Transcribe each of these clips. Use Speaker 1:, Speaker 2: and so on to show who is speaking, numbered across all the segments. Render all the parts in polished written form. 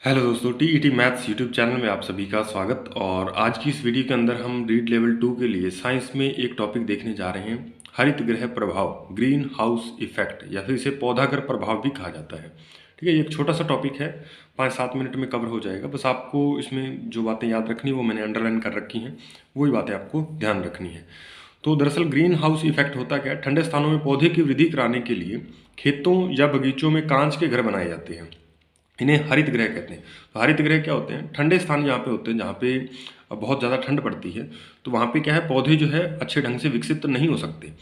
Speaker 1: Hello दोस्तों, TET maths YouTube channel में आप सभी का स्वागत। और आज की इस वीडियो के अंदर हम रीड लेवल 2 के लिए साइंस में एक टॉपिक देखने जा रहे हैं, हरित गृह प्रभाव, ग्रीन हाउस इफेक्ट, या फिर इसे पौधाघर प्रभाव भी कहा जाता है। ठीक है, ये एक छोटा सा टॉपिक है, 5-7 मिनट में कवर हो जाएगा। बस आपको इसमें जो बातें याद रखनी है वो मैंने अंडरलाइन कर रखी हैं, वही बातें आपको ध्यान रखनी है। तो दरअसल ग्रीन हाउस इफेक्ट होता क्या है, ठंडे स्थानों में पौधे की वृद्धि कराने के लिए खेतों या बगीचों में कांच के घर बनाए जाते हैं। इन्हें हरित गृह कहते हैं। तो हरित गृह क्या होते हैं, ठंडे स्थान जहाँ पे होते हैं, जहाँ पे बहुत ज़्यादा ठंड पड़ती है, तो वहाँ पे क्या है, पौधे जो है अच्छे ढंग से विकसित तो नहीं हो सकते।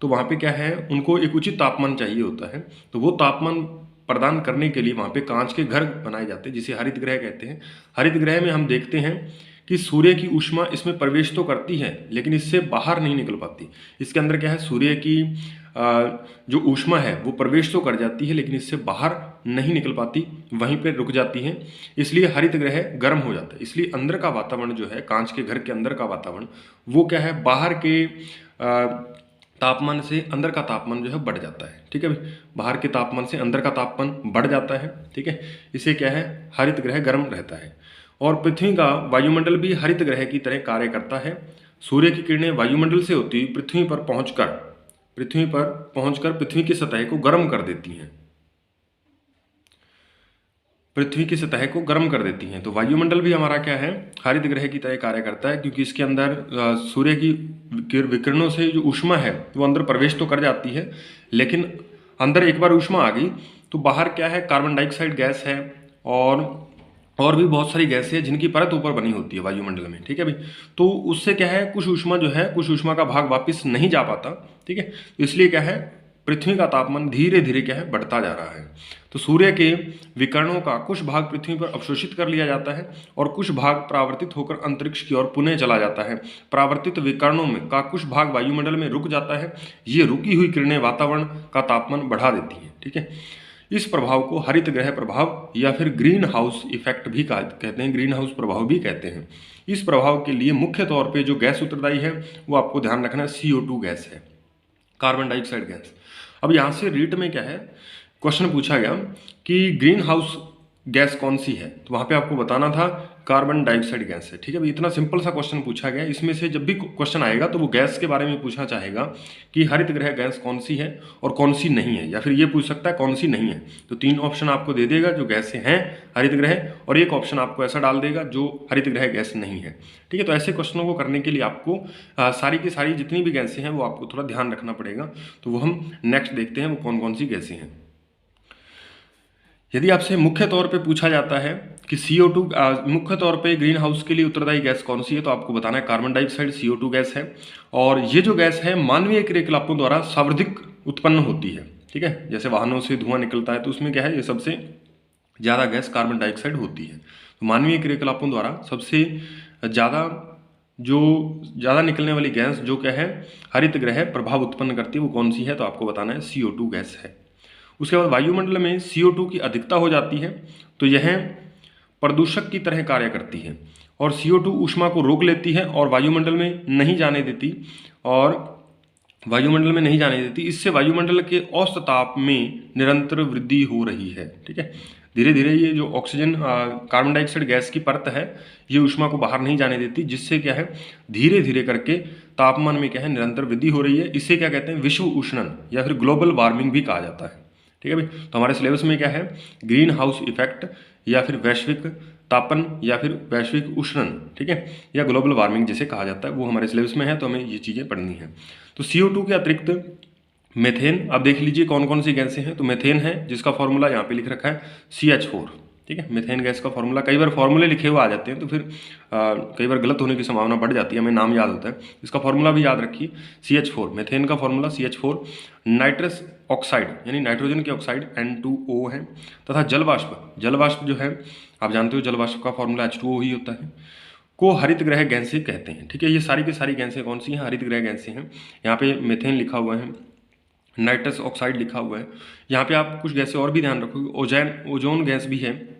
Speaker 1: तो वहाँ पे क्या है, उनको एक उचित तापमान चाहिए होता है। तो वो तापमान प्रदान करने के लिए वहाँ पे कांच के घर बनाए जाते हैं, जिसे हरित गृह कहते हैं। हरित गृह में हम देखते हैं कि सूर्य की ऊष्मा इसमें प्रवेश तो करती है, लेकिन इससे बाहर नहीं निकल पाती। इसके अंदर क्या है, सूर्य की जो ऊष्मा है वो प्रवेश तो कर जाती है, लेकिन इससे बाहर नहीं निकल पाती, वहीं पर रुक जाती है। इसलिए हरित गृह गर्म हो जाता है। इसलिए अंदर का वातावरण जो है, कांच के घर के अंदर का वातावरण, वो क्या है, बाहर के तापमान से अंदर का तापमान जो है बढ़ जाता है। ठीक है भाई, बाहर के तापमान से अंदर का तापमान बढ़ जाता है। ठीक है, इसे क्या है, हरित गृह गर्म रहता है। और पृथ्वी का वायुमंडल भी हरित गृह की तरह कार्य करता है। सूर्य की किरणें वायुमंडल से होती हुई पृथ्वी पर पहुंचकर पृथ्वी की सतह को गर्म कर देती हैं। पृथ्वी की सतह को गर्म कर देती हैं। तो वायुमंडल भी हमारा क्या है, हरित गृह की तरह कार्य करता है, क्योंकि इसके अंदर सूर्य की विकिरणों से जो ऊष्मा है वो अंदर प्रवेश तो कर जाती है, लेकिन अंदर एक बार ऊष्मा आ गई तो बाहर क्या है, कार्बन डाइऑक्साइड गैस है और भी बहुत सारी गैसें हैं जिनकी परत ऊपर बनी होती है वायुमंडल में। ठीक है भाई, तो उससे क्या है, कुछ ऊष्मा जो है, कुछ ऊष्मा का भाग वापस नहीं जा पाता। ठीक है, तो इसलिए क्या है, पृथ्वी का तापमान धीरे धीरे क्या है, बढ़ता जा रहा है। तो सूर्य के विकिरणों का कुछ भाग पृथ्वी पर अवशोषित कर लिया जाता है और कुछ भाग परावर्तित होकर अंतरिक्ष की ओर पुनः चला जाता है। परावर्तित विकिरणों में का कुछ भाग वायुमंडल में रुक जाता है। ये रुकी हुई किरणें वातावरण का तापमान बढ़ा देती हैं। ठीक है, इस प्रभाव को हरित गृह प्रभाव या फिर ग्रीन हाउस इफेक्ट भी कहते हैं, ग्रीन हाउस प्रभाव भी कहते हैं। इस प्रभाव के लिए मुख्य तौर पे जो गैस उत्तरदायी है वो आपको ध्यान रखना है, CO2 गैस है, कार्बन डाइऑक्साइड गैस। अब यहाँ से रीट में क्या है, क्वेश्चन पूछा गया कि ग्रीन हाउस गैस कौन सी है, तो वहाँ पे आपको बताना था कार्बन डाइऑक्साइड गैस है। ठीक है, इतना सिंपल सा क्वेश्चन पूछा गया। इसमें से जब भी क्वेश्चन आएगा तो वो गैस के बारे में पूछना चाहेगा कि हरित गृह गैस कौन सी है और कौन सी नहीं है, या फिर ये पूछ सकता है कौन सी नहीं है। तो 3 ऑप्शन आपको दे देगा जो गैसें हैं हरित गृह, और एक ऑप्शन आपको ऐसा डाल देगा जो हरित गृह गैस नहीं है। ठीक है, तो ऐसे क्वेश्चनों को करने के लिए आपको सारी की सारी जितनी भी गैसें हैं वो आपको थोड़ा ध्यान रखना पड़ेगा। तो वो हम नेक्स्ट देखते हैं वो कौन कौन सी गैसें हैं। यदि आपसे मुख्य तौर पे पूछा जाता है कि CO2 मुख्य तौर पे ग्रीन हाउस के लिए उत्तरदायी गैस कौन सी है, तो आपको बताना है कार्बन डाइऑक्साइड, CO2 गैस है। और ये जो गैस है मानवीय क्रियाकलापों द्वारा सर्वाधिक उत्पन्न होती है। ठीक है, जैसे वाहनों से धुआं निकलता है तो उसमें क्या है, ये सबसे ज़्यादा गैस कार्बन डाइऑक्साइड होती है। तो मानवीय क्रियाकलापों द्वारा सबसे ज़्यादा निकलने वाली गैस जो क्या है, हरित गृह प्रभाव उत्पन्न करती है, वो कौन सी है, तो आपको बताना है CO2 गैस है। उसके बाद वायुमंडल में CO2 की अधिकता हो जाती है तो यह प्रदूषक की तरह कार्य करती है और CO2 ऊष्मा को रोक लेती है और वायुमंडल में नहीं जाने देती इससे वायुमंडल के औसत ताप में निरंतर वृद्धि हो रही है। ठीक है, धीरे धीरे ये जो ऑक्सीजन कार्बन डाइऑक्साइड गैस की परत है ये ऊष्मा को बाहर नहीं जाने देती, जिससे क्या है, धीरे धीरे करके तापमान में क्या है, निरंतर वृद्धि हो रही है। इसे क्या कहते हैं, विश्व उष्णन या फिर ग्लोबल वार्मिंग भी कहा जाता है। ठीक है भाई, तो हमारे सिलेबस में क्या है, ग्रीन हाउस इफेक्ट या फिर वैश्विक तापन या फिर वैश्विक उष्णन, ठीक है, या ग्लोबल वार्मिंग जिसे कहा जाता है, वो हमारे सिलेबस में है। तो हमें ये चीज़ें पढ़नी है। तो CO2 के अतिरिक्त मेथेन, अब देख लीजिए कौन कौन सी गैसें हैं। तो मेथेन है जिसका फॉर्मूला यहाँ पे लिख रखा है CH4। ठीक है, मेथेन गैस का फॉर्मूला, कई बार फॉर्मूले लिखे हुए आ जाते हैं तो फिर कई बार गलत होने की संभावना बढ़ जाती है, हमें नाम याद होता है। इसका फॉर्मूला भी याद रखिए, CH4, मेथेन का फॉर्मूला CH4। नाइट्रस ऑक्साइड यानी नाइट्रोजन के ऑक्साइड N2O है, तथा जलवाष्प जो है आप जानते हो, जलवाष्प का फॉर्मूला H2O ही होता है, को हरित गृह गैसें कहते हैं। ठीक है, ये सारी की सारी गैसें कौन सी हैं, हरित गृह गैसें हैं। यहाँ पे मेथेन लिखा हुआ है, नाइट्रस ऑक्साइड लिखा हुआ है। यहाँ पे आप कुछ गैसें और भी ध्यान रखोगे, ओजोन गैस भी है,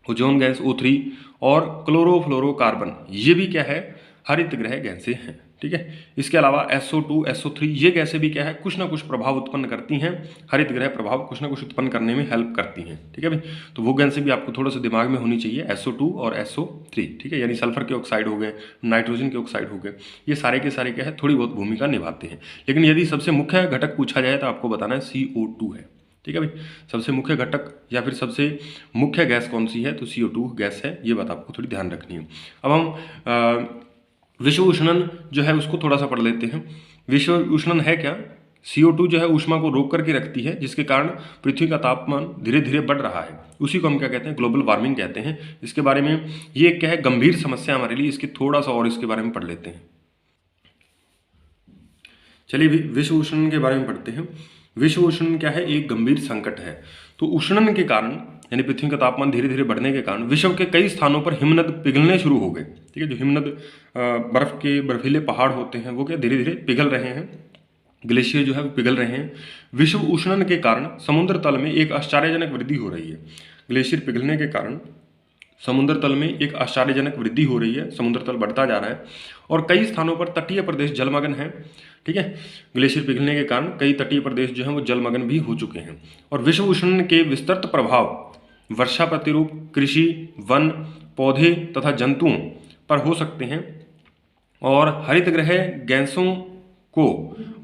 Speaker 1: ओजोन गैस O3, और क्लोरोफ्लोरोकार्बन, ये भी क्या है, हरित गृह गैसें हैं। ठीक है। इसके अलावा SO2, SO3 ये गैसें भी क्या है, कुछ ना कुछ प्रभाव उत्पन्न करती हैं, हरित गृह प्रभाव कुछ ना कुछ उत्पन्न करने में हेल्प करती हैं, ठीक है भाई। तो वो गैसें भी आपको थोड़ा सा दिमाग में होनी चाहिए, SO2 और SO3, ठीक है, यानी सल्फर के ऑक्साइड हो गए, नाइट्रोजन के ऑक्साइड हो गए, ये सारे के सारे क्या है, थोड़ी बहुत भूमिका निभाते हैं। लेकिन यदि सबसे मुख्य घटक पूछा जाए तो आपको बताना है CO2 है, ठीक है भाई। सबसे मुख्य घटक या फिर सबसे मुख्य गैस कौन सी है, तो CO2 गैस है, ये बात आपको थोड़ी ध्यान रखनी है। अब हम विश्व उष्णन जो है उसको थोड़ा सा पढ़ लेते हैं। विश्व उष्णन है क्या? CO2 जो है ऊष्मा को रोक करके रखती है, जिसके कारण पृथ्वी का तापमान धीरे धीरे बढ़ रहा है, उसी को हम क्या कहते हैं, ग्लोबल वार्मिंग कहते हैं। इसके बारे में ये क्या है, गंभीर समस्या हमारे लिए, इसकी थोड़ा सा और इसके बारे में पढ़ लेते हैं। चलिए विश्व उष्णन के बारे में पढ़ते हैं। विश्व उष्णन क्या है, एक गंभीर संकट है। तो उष्णन के कारण यानी पृथ्वी का तापमान धीरे धीरे बढ़ने के कारण विश्व के कई स्थानों पर हिमनद पिघलने शुरू हो गए, ठीक है। जो हिमनद बर्फ के बर्फीले पहाड़ होते हैं वो क्या धीरे धीरे पिघल रहे हैं, ग्लेशियर जो है वो पिघल रहे हैं। विश्व उष्णन के कारण समुद्र तल में एक आश्चर्यजनक वृद्धि हो रही है। ग्लेशियर पिघलने के कारण समुद्र तल में एक आश्चर्यजनक वृद्धि हो रही है, समुद्र तल बढ़ता जा रहा है और कई स्थानों पर तटीय प्रदेश जलमग्न है, ठीक है। ग्लेशियर पिघलने के कारण कई तटीय प्रदेश जो हैं वो जलमग्न भी हो चुके हैं। और विश्व उष्णन के विस्तृत प्रभाव वर्षा प्रतिरूप, कृषि, वन, पौधे तथा जंतुओं पर हो सकते हैं और हरित गृह गैसों को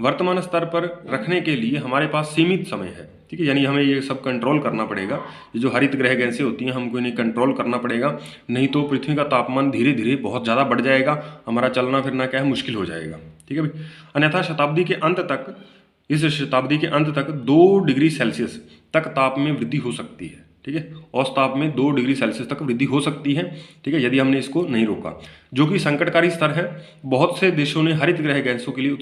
Speaker 1: वर्तमान स्तर पर रखने के लिए हमारे पास सीमित समय है, ठीक है। यानी हमें ये सब कंट्रोल करना पड़ेगा, ये जो हरित गृह गैसें होती हैं हमको इन्हें कंट्रोल करना पड़ेगा, नहीं तो पृथ्वी का तापमान धीरे धीरे बहुत ज़्यादा बढ़ जाएगा, हमारा चलना फिरना क्या है, मुश्किल हो जाएगा, ठीक है भाई। अन्यथा इस शताब्दी के अंत तक 2 डिग्री सेल्सियस तक ताप में वृद्धि हो सकती है, ठीक है। औसत ताप में 2 डिग्री सेल्सियस तक वृद्धि हो सकती है, ठीक है, यदि हमने इसको नहीं रोका, जो कि संकटकारी स्तर है। बहुत से देशों ने हरित गृह गैसों के लिए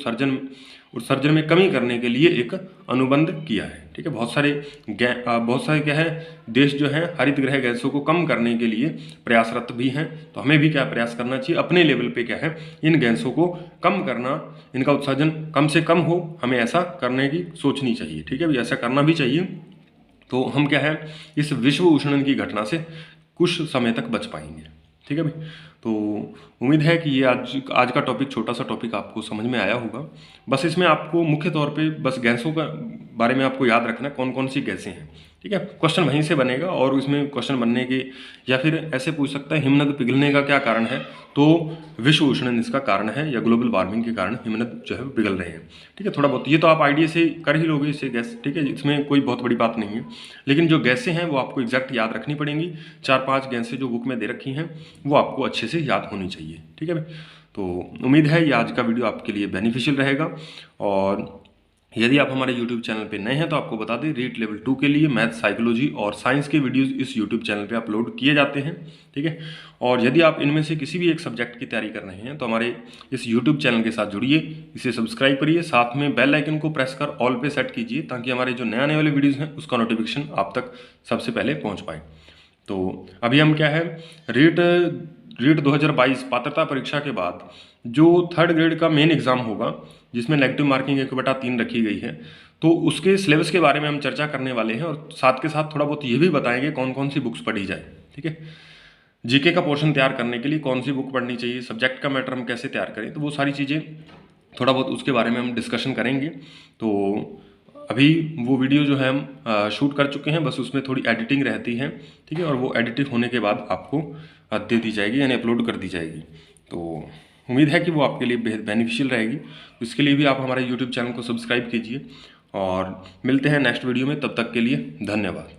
Speaker 1: उत्सर्जन में कमी करने के लिए एक अनुबंध किया है, ठीक है। बहुत सारे क्या है देश जो हैं हरित गृह गैसों को कम करने के लिए प्रयासरत भी हैं। तो हमें भी क्या प्रयास करना चाहिए, अपने लेवल पे क्या है इन गैसों को कम करना, इनका उत्सर्जन कम से कम हो, हमें ऐसा करने की सोचनी चाहिए, ठीक है, ऐसा करना भी चाहिए। तो हम क्या है इस विश्व उष्णन की घटना से कुछ समय तक बच पाएंगे, ठीक है भाई। तो उम्मीद है कि ये आज का टॉपिक, छोटा सा टॉपिक आपको समझ में आया होगा। बस इसमें आपको मुख्य तौर पे बस गैसों का बारे में आपको याद रखना कौन कौन सी गैसें हैं, ठीक है। क्वेश्चन वहीं से बनेगा और उसमें क्वेश्चन बनने के या फिर ऐसे पूछ सकता है हिमनद पिघलने का क्या कारण है, तो विश्व उष्णन इसका कारण है या ग्लोबल वार्मिंग के कारण हिमनद जो है पिघल रहे हैं, ठीक है। थोड़ा बहुत ये तो आप आइडिया से कर ही लोगे इससे गैस, ठीक है, इसमें कोई बहुत बड़ी बात नहीं है। लेकिन जो गैसें हैं वो आपको एग्जैक्ट याद रखनी पड़ेंगी। 4-5 गैसें जो बुक में दे रखी हैं वो आपको अच्छे से याद होनी चाहिए, ठीक है भाई। तो उम्मीद है ये आज का वीडियो आपके लिए बेनिफिशियल रहेगा। और यदि आप हमारे YouTube चैनल पे नए हैं तो आपको बता दें रीट लेवल 2 के लिए मैथ, साइकोलॉजी और साइंस के वीडियोस इस YouTube चैनल पे अपलोड किए जाते हैं, ठीक है। और यदि आप इनमें से किसी भी एक सब्जेक्ट की तैयारी कर रहे हैं तो हमारे इस YouTube चैनल के साथ जुड़िए, इसे सब्सक्राइब करिए, साथ में बेल आइकन को प्रेस कर ऑल पे सेट कीजिए ताकि हमारे जो नए आने वाले वीडियोज़ हैं उसका नोटिफिकेशन आप तक सबसे पहले पहुँच पाए। तो अभी हम क्या है रीट 2022 पात्रता परीक्षा के बाद जो 3rd ग्रेड का मेन एग्जाम होगा जिसमें नेगेटिव मार्किंग 1/3 रखी गई है, तो उसके सिलेबस के बारे में हम चर्चा करने वाले हैं और साथ के साथ थोड़ा बहुत ये भी बताएंगे कौन कौन सी बुक्स पढ़ी जाए, ठीक है। जीके का पोर्शन तैयार करने के लिए कौन सी बुक पढ़नी चाहिए, सब्जेक्ट का मैटर हम कैसे तैयार करें, तो वो सारी चीज़ें थोड़ा बहुत उसके बारे में हम डिस्कशन करेंगे। तो अभी वो वीडियो जो है हम शूट कर चुके हैं, बस उसमें थोड़ी एडिटिंग रहती है, ठीक है, और वो एडिटिंग होने के बाद आपको दे दी जाएगी यानी अपलोड कर दी जाएगी। तो उम्मीद है कि वो आपके लिए बेहद बेनिफिशियल रहेगी। इसके लिए भी आप हमारे YouTube चैनल को सब्सक्राइब कीजिए और मिलते हैं नेक्स्ट वीडियो में, तब तक के लिए धन्यवाद।